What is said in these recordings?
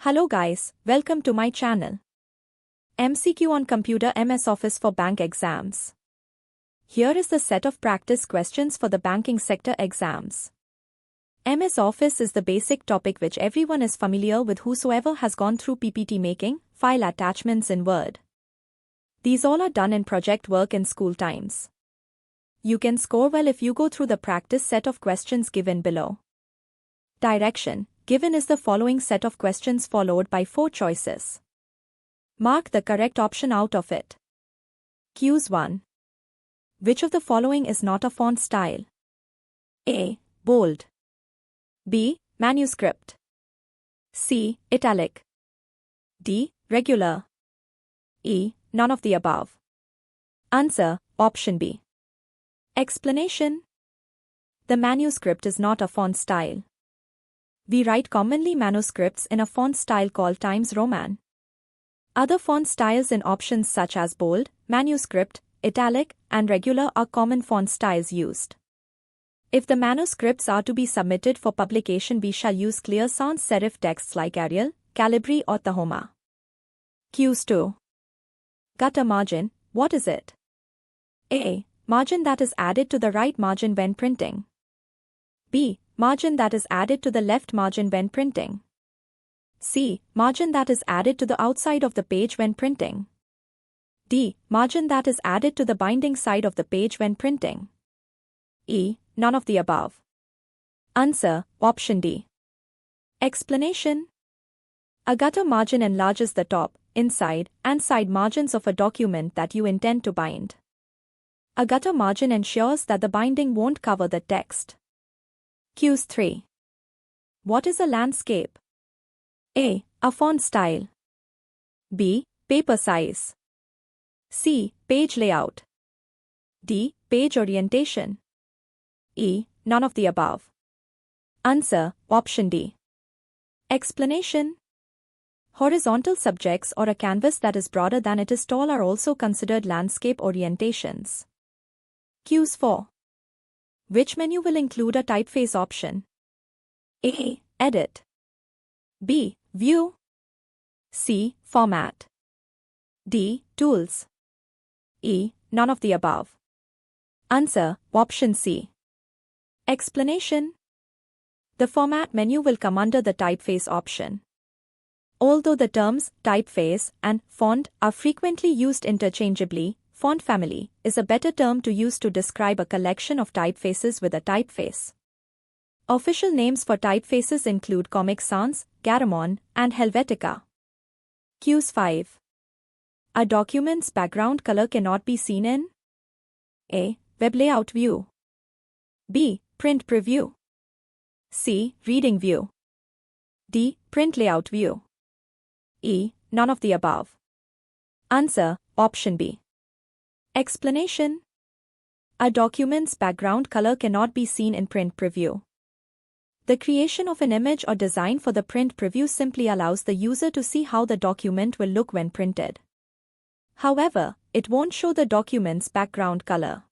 Hello guys, welcome to my channel. MCQ on Computer MS Office for Bank Exams. Here is the set of practice questions for the banking sector exams. MS Office is the basic topic which everyone is familiar with whosoever has gone through PPT making, file attachments in Word. These all are done in project work in school times. You can score well if you go through the practice set of questions given below. Direction. Given is the following set of questions followed by 4 choices. Mark the correct option out of it. Q 1. Which of the following is not a font style? A. Bold. B. Manuscript. C. Italic. D. Regular. E. None of the above. Answer, option B. Explanation. The manuscript is not a font style. We write commonly manuscripts in a font style called Times Roman. Other font styles in options such as bold, manuscript, italic, and regular are common font styles used. If the manuscripts are to be submitted for publication, we shall use clear sans serif texts like Arial, Calibri or Tahoma. Q 2. Gutter margin, what is it? A. Margin that is added to the right margin when printing. B. Margin that is added to the left margin when printing. C. Margin that is added to the outside of the page when printing. D. Margin that is added to the binding side of the page when printing. E. None of the above. Answer, option D. Explanation. A gutter margin enlarges the top, inside, and side margins of a document that you intend to bind. A gutter margin ensures that the binding won't cover the text. Q 3. What is a landscape? A. A font style. B. Paper size. C. Page layout. D. Page orientation. E. None of the above. Answer, option D. Explanation. Horizontal subjects or a canvas that is broader than it is tall are also considered landscape orientations. Q 4. Which menu will include a typeface option? A. Edit. B. View. C. Format. D. Tools. E. None of the above. Answer, option C. Explanation. The Format menu will come under the Typeface option. Although the terms typeface and font are frequently used interchangeably, font family is a better term to use to describe a collection of typefaces with a typeface. Official names for typefaces include Comic Sans, Garamond, and Helvetica. Q 5. A document's background color cannot be seen in A. Web layout view. B. Print preview. C. Reading view. D. Print layout view. E. None of the above. Answer, option B. Explanation. A document's background color cannot be seen in print preview. The creation of an image or design for the print preview simply allows the user to see how the document will look when printed. However, it won't show the document's background color.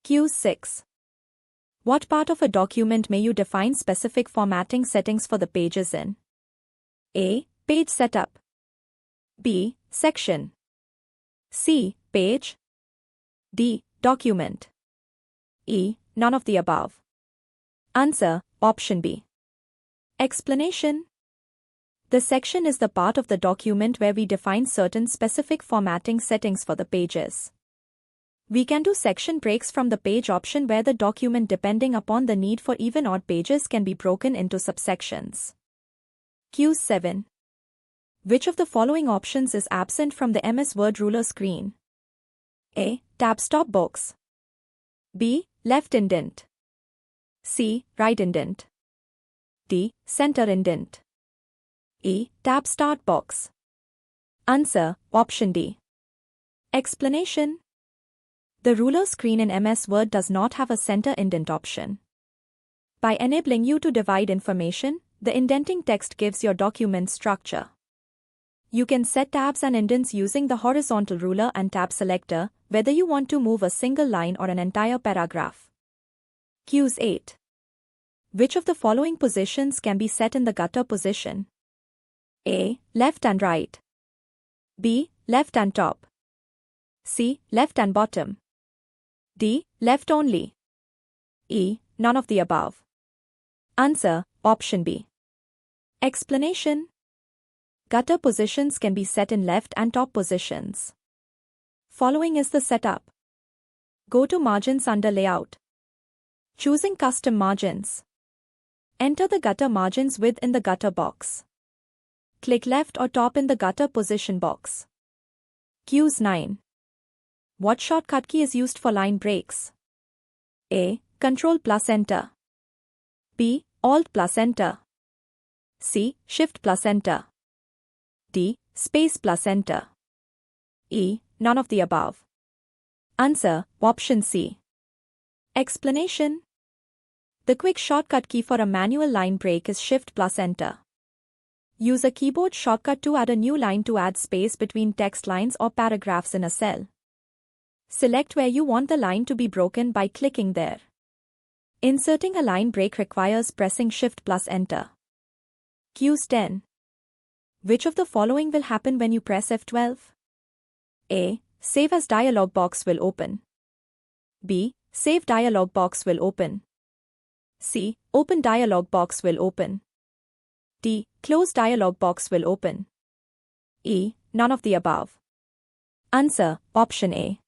Q 6. What part of a document may you define specific formatting settings for the pages in? A. Page setup. B. Section. C. Page. D. Document. E. None of the above. Answer, option B. Explanation. The section is the part of the document where we define certain specific formatting settings for the pages. We can do section breaks from the page option where the document, depending upon the need for even odd pages, can be broken into subsections. Q 7. Which of the following options is absent from the MS Word ruler screen? A. Tab stop box. B. Left indent. C. Right indent. D. Center indent. E. Tab start box. Answer, option D. Explanation. The ruler screen in MS Word does not have a center indent option. By enabling you to divide information, the indenting text gives your document structure. You can set tabs and indents using the horizontal ruler and tab selector, whether you want to move a single line or an entire paragraph. Q 8. Which of the following positions can be set in the gutter position? A. Left and right. B. Left and top. C. Left and bottom. D. Left only. E. None of the above. Answer, option B. Explanation. Gutter positions can be set in left and top positions. Following is the setup. Go to Margins under Layout. Choosing Custom Margins. Enter the gutter margins width in the gutter box. Click left or top in the gutter position box. Cues 9. What shortcut key is used for line breaks? A. Ctrl plus Enter. B. Alt plus Enter. C. Shift plus Enter. D. Space plus Enter. E. None of the above. Answer, option C. Explanation. The quick shortcut key for a manual line break is Shift plus Enter. Use a keyboard shortcut to add a new line to add space between text lines or paragraphs in a cell. Select where you want the line to be broken by clicking there. Inserting a line break requires pressing Shift plus Enter. Cues 10. Which of the following will happen when you press F12? A. Save as dialog box will open. B. Save dialog box will open. C. Open dialog box will open. D. Close dialog box will open. E. None of the above. Answer, option A.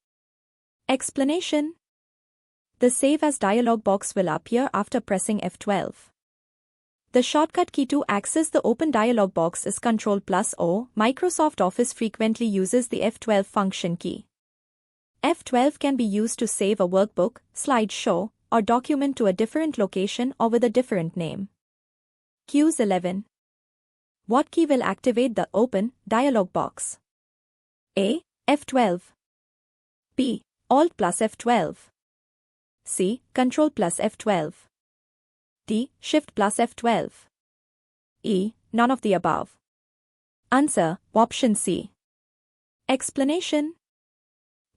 Explanation. The Save as dialog box will appear after pressing F12. The shortcut key to access the open dialog box is Ctrl plus O. Microsoft Office frequently uses the F12 function key. F12 can be used to save a workbook, slideshow, or document to a different location or with a different name. Cues 11. What key will activate the open dialog box? A. F12. B. Alt plus F12. C. Ctrl plus F12. D. Shift plus F12. E. None of the above. Answer, option C. Explanation.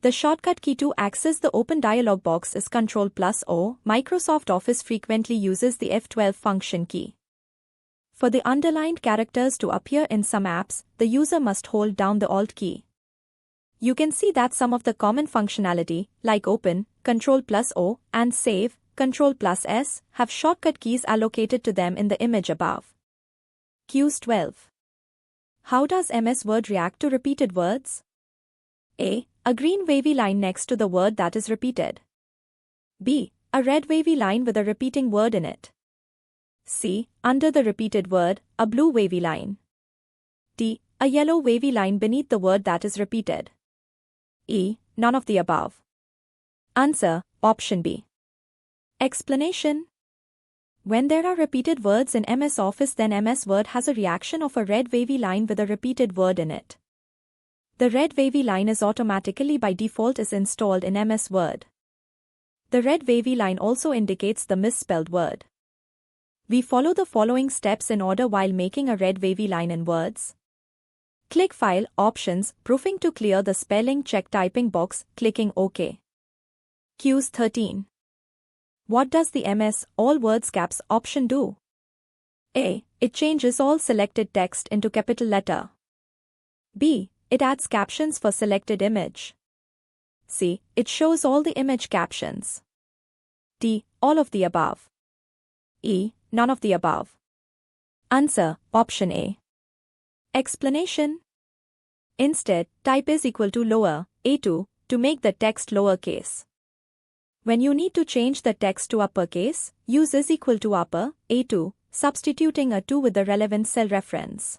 The shortcut key to access the open dialog box is Ctrl plus O. Microsoft Office frequently uses the F12 function key. For the underlined characters to appear in some apps, the user must hold down the Alt key. You can see that some of the common functionality, like Open, Ctrl plus O, and Save, Ctrl plus S, have shortcut keys allocated to them in the image above. Cues 12. How does MS Word react to repeated words? A. A green wavy line next to the word that is repeated. B. A red wavy line with a repeating word in it. C. Under the repeated word, a blue wavy line. D. A yellow wavy line beneath the word that is repeated. E. None of the above. Answer, option B. Explanation. When there are repeated words in MS Office, then MS Word has a reaction of a red wavy line with a repeated word in it. The red wavy line is automatically by default is installed in MS Word. The red wavy line also indicates the misspelled word. We follow the following steps in order while making a red wavy line in words. Click File, Options, Proofing to clear the spelling check typing box, clicking OK. Cues 13. What does the MS All Words Caps option do? A. It changes all selected text into capital letter. B. It adds captions for selected image. C. It shows all the image captions. D. All of the above. E. None of the above. Answer, option A. Explanation. Instead, type is equal to lower, A2, to make the text lowercase. When you need to change the text to uppercase, use is equal to upper, A2, substituting a 2 with the relevant cell reference.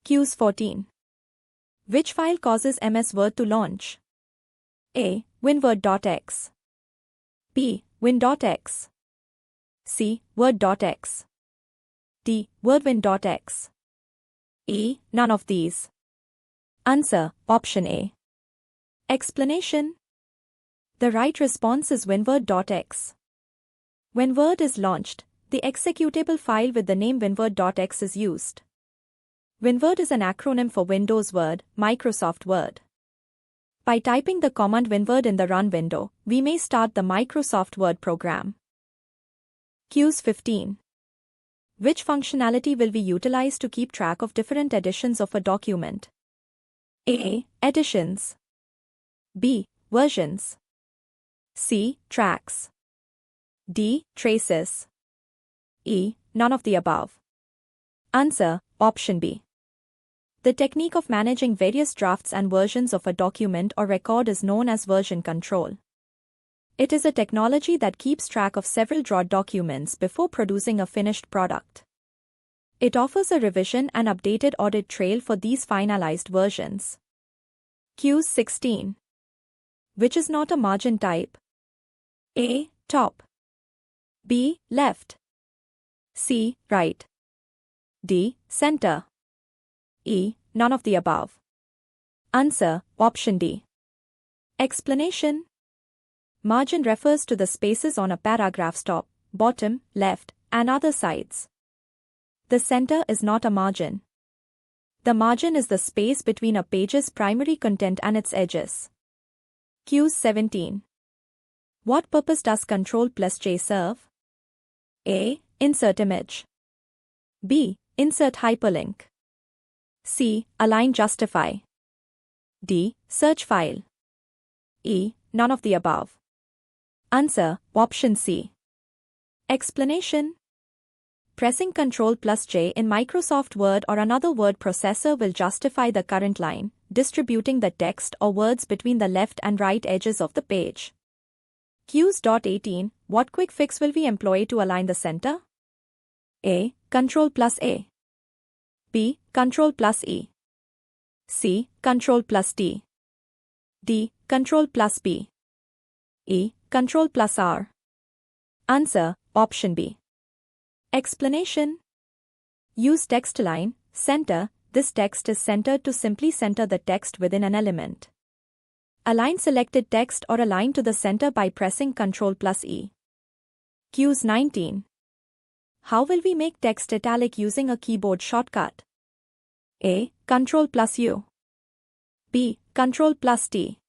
Cues 14. Which file causes MS Word to launch? A. WinWord.x. B. Win.x. C. Word.x. D. WordWin.x. E. None of these. Answer, option A. Explanation. The right response is WinWord.x. When Word is launched, the executable file with the name WinWord.x is used. WinWord is an acronym for Windows Word, Microsoft Word. By typing the command WinWord in the Run window, we may start the Microsoft Word program. Cues 15. Which functionality will we utilize to keep track of different editions of a document? A. Editions. B. Versions. C. Tracks. D. Traces. E. None of the above. Answer, option B. The technique of managing various drafts and versions of a document or record is known as version control. It is a technology that keeps track of several drawn documents before producing a finished product. It offers a revision and updated audit trail for these finalized versions. Q16. Which is not a margin type? A. Top. B. Left. C. Right. D. Center. E. None of the above. Answer, option D. Explanation. Margin refers to the spaces on a paragraph's top, bottom, left, and other sides. The center is not a margin. The margin is the space between a page's primary content and its edges. Q17. What purpose does Ctrl+J serve? A. Insert image. B. Insert hyperlink. C. Align justify. D. Search file. E. None of the above. Answer, option C. Explanation. Pressing Ctrl+J in Microsoft Word or another word processor will justify the current line, distributing the text or words between the left and right edges of the page. Q18. What quick fix will we employ to align the center? A. Ctrl+A. B. Ctrl+E. C. Ctrl+D. D. Ctrl+B. E. Ctrl+R. Answer, option B. Explanation. Use text align, center. This text is centered to simply center the text within an element. Align selected text or align to the center by pressing Ctrl+E. Q19. How will we make text italic using a keyboard shortcut? A. Ctrl+U. B. Ctrl+T.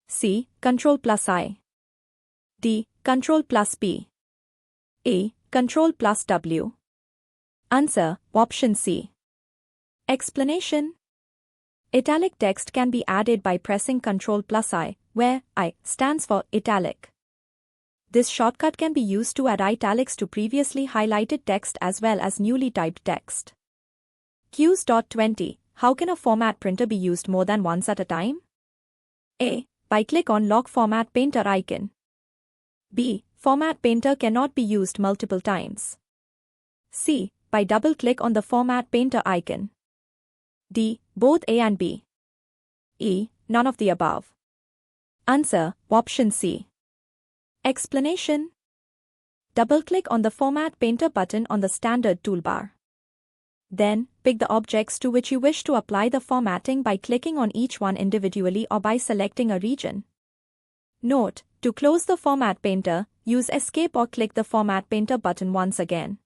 C. Ctrl+I. D. Ctrl+P. E. Ctrl+W. Answer, option C. Explanation. Italic text can be added by pressing Ctrl+I, where I stands for italic. This shortcut can be used to add italics to previously highlighted text as well as newly typed text. Q20. How can a format printer be used more than once at a time? A. By click on Lock Format Painter icon. B. Format Painter cannot be used multiple times. C. By double-click on the Format Painter icon. D. Both A and B. E. None of the above. Answer, option C. Explanation. Double-click on the Format Painter button on the standard toolbar. Then, pick the objects to which you wish to apply the formatting by clicking on each one individually or by selecting a region. Note, to close the Format Painter, use Escape or click the Format Painter button once again.